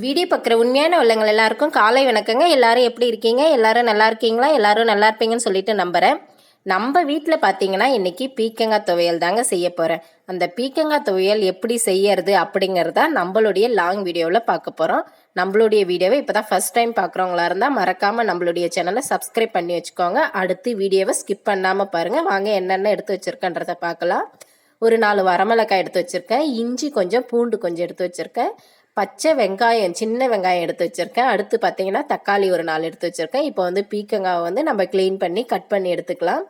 Video பார்க்குற உண்மையான உள்ளங்கள் எல்லாருக்கும் காலை வணக்கங்க. எல்லாரும் எப்படி இருக்கீங்க? எல்லாரும் நல்லா இருக்கீங்களா? எல்லாரும் நல்லா இருப்பீங்கன்னு சொல்லிட்டு நம்புகிறேன். நம்ம வீட்டில் பார்த்தீங்கன்னா இன்றைக்கி பீக்கங்காய் துவையல் தாங்க செய்ய போகிறேன். அந்த பீக்கங்காய் துவையல் எப்படி செய்யறது அப்படிங்கிறத நம்மளுடைய லாங் வீடியோவில் பார்க்க போகிறோம். நம்மளுடைய வீடியோவை இப்போ தான் ஃபஸ்ட் டைம் பார்க்குறவங்களா இருந்தால் மறக்காமல் நம்மளுடைய சேனலை சப்ஸ்கிரைப் பண்ணி வச்சுக்கோங்க. அடுத்து வீடியோவை ஸ்கிப் பண்ணாமல் பாருங்கள். வாங்க என்னென்ன எடுத்து வச்சுருக்கன்றதை பார்க்கலாம். ஒரு 4 வரமிளகாய் எடுத்து வச்சுருக்கேன். இஞ்சி கொஞ்சம், பூண்டு கொஞ்சம் எடுத்து வச்சுருக்கேன். பச்சை வெங்காயம், சின்ன வெங்காயம் எடுத்து வச்சுருக்கேன். அடுத்து பார்த்தீங்கன்னா தக்காளி ஒரு 4 எடுத்து வச்சுருக்கேன். இப்போ வந்து பீக்கங்காயை வந்து நம்ம க்ளீன் பண்ணி கட் பண்ணி எடுத்துக்கலாம்.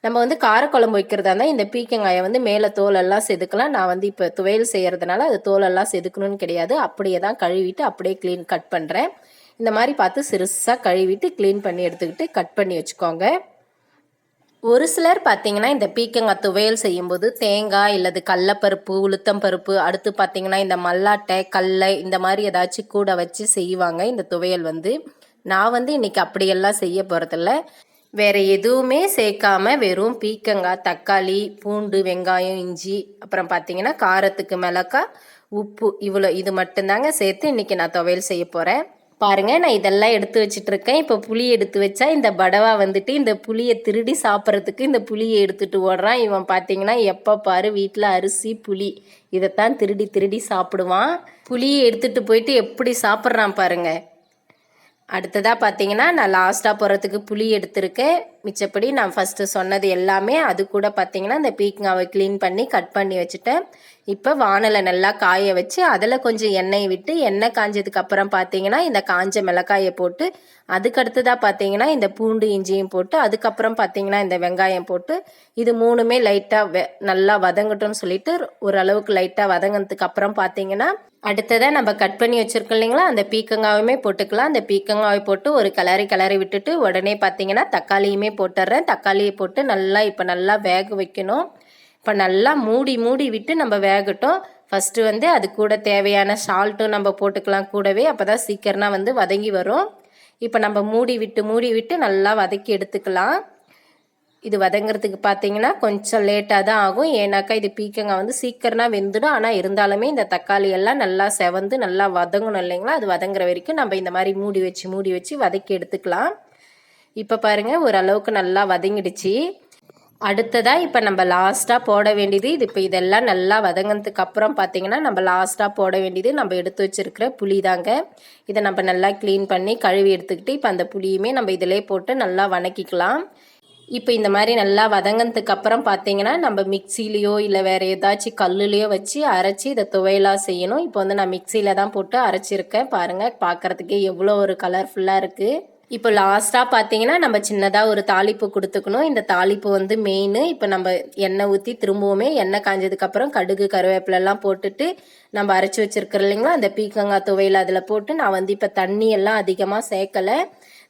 நம்ம வந்து காரக்குழம்பு வைக்கிறதா இருந்தால் இந்த பீக்கங்காயை வந்து மேலே தோலெல்லாம் செதுக்கலாம். நான் வந்து இப்போ துவையல் செய்கிறதுனால அது தோலெல்லாம் செதுக்கணும்னு கிடையாது. அப்படியே தான் கழுவிட்டு அப்படியே கட் பண்ணுறேன். இந்த மாதிரி பார்த்து சிறுசாக கழுவிட்டு க்ளீன் பண்ணி எடுத்துக்கிட்டு கட் பண்ணி வச்சுக்கோங்க. ஒரு சிலர் பார்த்தீங்கன்னா இந்த பீக்கங்காய் துவையல் செய்யும்போது தேங்காய் இல்லது கடலப்பருப்பு, உளுத்தம் பருப்பு, அடுத்து பார்த்தீங்கன்னா இந்த மல்லாட்டை, கடலை இந்த மாதிரி ஏதாச்சும் கூட வச்சு செய்வாங்க இந்த துவையல் வந்து. நான் வந்து இன்றைக்கி அப்படியெல்லாம் செய்ய போகிறதில்ல. வேறு எதுவுமே சேர்க்காம வெறும் பீக்கங்காய், தக்காளி, பூண்டு, வெங்காயம், இஞ்சி, அப்புறம் பார்த்தீங்கன்னா காரத்துக்கு மிளகாய், உப்பு, இவ்வளோ இது மட்டும்தாங்க சேர்த்து இன்றைக்கி நான் துவையல் செய்ய போகிறேன். பாருங்கள், நான் இதெல்லாம் எடுத்து வச்சிட்ருக்கேன். இப்போ புளி எடுத்து வச்சா இந்த படவா வந்துட்டு இந்த புளியை திருடி சாப்பிட்றதுக்கு இந்த புளியை எடுத்துகிட்டு ஓடுறான். இவன் பார்த்தீங்கன்னா எப்போ பாரு வீட்டில் அரிசி புளி இதைத்தான் திருடி திருடி சாப்பிடுவான். புளியை எடுத்துகிட்டு போயிட்டு எப்படி சாப்பிட்றான் பாருங்கள். அடுத்ததாக பார்த்தீங்கன்னா நான் லாஸ்ட்டாக போகிறதுக்கு புளி எடுத்திருக்கேன். மிச்சப்படி நான் ஃபஸ்ட்டு சொன்னது எல்லாமே அது கூட பார்த்தீங்கன்னா இந்த பீக்கங்காவை க்ளீன் பண்ணி கட் பண்ணி வச்சுட்டேன். இப்போ வானலை நல்லா காய வச்சு அதில் கொஞ்சம் எண்ணெய் விட்டு எண்ணெய் காஞ்சதுக்கு அப்புறம் பார்த்தீங்கன்னா இந்த காஞ்ச மிளகாயை போட்டு அதுக்கடுத்ததாக பார்த்தீங்கன்னா இந்த பூண்டு இஞ்சியும் போட்டு அதுக்கப்புறம் பார்த்தீங்கன்னா இந்த வெங்காயம் போட்டு இது மூணுமே லைட்டாக நல்லா வதங்கட்டும்னு சொல்லிட்டு ஓரளவுக்கு லைட்டாக வதங்கினதுக்கு அப்புறம் பார்த்தீங்கன்னா அடுத்ததாக நம்ம கட் பண்ணி வச்சுருக்கோம் இல்லைங்களா, அந்த பீக்கங்காயுமே போட்டுக்கலாம். அந்த பீக்கங்காயை போட்டு ஒரு கிளறி விட்டுட்டு உடனே பார்த்தீங்கன்னா தக்காளியுமே போட்டுடுறேன். தக்காளியை போட்டு நல்லா இப்போ நல்லா வேக வைக்கணும். இப்போ நல்லா மூடி விட்டு நம்ம வேகட்டும். ஃபஸ்ட்டு வந்து அது கூட தேவையான சால்ட்டும் நம்ம போட்டுக்கலாம் கூடவே, அப்போ தான் சீக்கிரமாக வந்து வதங்கி வரும். இப்போ நம்ம மூடி விட்டு நல்லா வதக்கி எடுத்துக்கலாம். இது வதங்கிறதுக்கு பார்த்தீங்கன்னா கொஞ்சம் லேட்டாக தான் ஆகும். ஏன்னாக்கா இது பீக்கங்காய் வந்து சீக்கிரமாக வெந்துடும். ஆனால் இருந்தாலுமே இந்த தக்காளி எல்லாம் நல்லா செவந்து நல்லா வதங்கணும் இல்லைங்களா, அது வதங்குற வரைக்கும் நம்ம இந்த மாதிரி மூடி வச்சு வதக்கி எடுத்துக்கலாம். இப்போ பாருங்கள் ஓரளவுக்கு நல்லா வதங்கிடுச்சு. அடுத்ததாக இப்போ நம்ம லாஸ்ட்டாக போட வேண்டியது இது. இப்போ இதெல்லாம் நல்லா வதங்கினதுக்கு அப்புறம் பார்த்தீங்கன்னா நம்ம லாஸ்ட்டாக போட வேண்டியது நம்ம எடுத்து வச்சுருக்கிற புளி தாங்க. இதை நம்ம நல்லா க்ளீன் பண்ணி கழுவி எடுத்துக்கிட்டு இப்போ அந்த புளியுமே நம்ம இதிலே போட்டு நல்லா வதக்கிக்கலாம். இப்போ இந்த மாதிரி நல்லா வதங்கினதுக்கு அப்புறம் பார்த்தீங்கன்னா நம்ம மிக்சிலேயோ இல்லை வேறு ஏதாச்சும் கல்லுலேயோ வச்சு அரைச்சி இதை துவையலாக செய்யணும். இப்போ வந்து நான் மிக்சியில் தான் போட்டு அரைச்சிருக்கேன். பாருங்கள், பார்க்குறதுக்கே எவ்வளோ ஒரு கலர்ஃபுல்லாக இருக்குது. இப்போ லாஸ்ட்டாக பார்த்தீங்கன்னா நம்ம சின்னதாக ஒரு தாளிப்பு கொடுத்துக்கணும். இந்த தாளிப்பு வந்து மெயின். இப்போ நம்ம எண்ணெய் ஊற்றி திரும்பவுமே எண்ணெய் காஞ்சதுக்கப்புறம் கடுகு கருவேப்பிலெல்லாம் போட்டுட்டு நம்ம அரைச்சி வச்சுருக்கிறோம் இல்லைங்களா, அந்த பீக்கங்காய் துவையல் அதில் போட்டு நான் வந்து இப்போ தண்ணியெல்லாம் அதிகமாக சேர்க்கலை.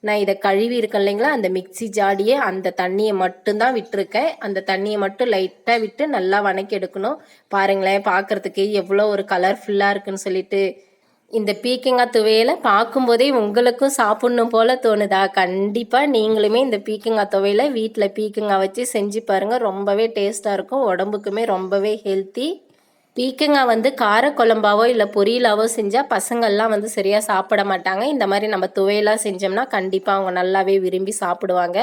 நான் இதை கழுவி இருக்கேன் இல்லைங்களா, அந்த மிக்சி ஜாடியே அந்த தண்ணியை மட்டும்தான் விட்டுருக்கேன். அந்த தண்ணியை மட்டும் லைட்டாக விட்டு நல்லா வதக்கி எடுக்கணும். பாருங்களேன், பார்க்குறதுக்கு எவ்வளோ ஒரு கலர்ஃபுல்லாக இருக்குன்னு சொல்லிட்டு. இந்த பீக்கங்காய் துவையலை பார்க்கும்போதே உங்களுக்கும் சாப்பிட்ணும் போல் தோணுதா? கண்டிப்பாக நீங்களுமே இந்த பீக்கங்காய் துவையலை வீட்டில் பீக்கங்காய் வச்சு செஞ்சு பாருங்கள். ரொம்பவே டேஸ்ட்டாக இருக்கும், உடம்புக்குமே ரொம்பவே ஹெல்த்தி. பீக்கங்காய் வந்து காரக்குழம்பாவோ இல்லை பொரியலாவோ செஞ்சால் பசங்கள்லாம் வந்து சரியாக சாப்பிட மாட்டாங்க. இந்த மாதிரி நம்ம துவையலாக செஞ்சோம்னா கண்டிப்பாக அவங்க நல்லாவே விரும்பி சாப்பிடுவாங்க.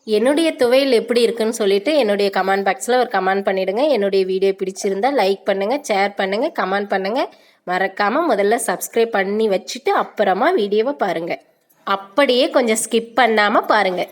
என்னுடைய துவையல் எப்படி இருக்குன்னு சொல்லிட்டு என்னுடைய கமெண்ட் பாக்ஸில் ஒரு கமெண்ட் பண்ணிவிடுங்க. என்னுடைய வீடியோ பிடிச்சிருந்தா லைக் பண்ணுங்கள், ஷேர் பண்ணுங்கள், கமெண்ட் பண்ணுங்கள். மறக்காமல் முதல்ல சப்ஸ்கிரைப் பண்ணி வச்சுட்டு அப்புறமா வீடியோவை பாருங்கள். அப்படியே கொஞ்சம் ஸ்கிப் பண்ணாமல் பாருங்கள்.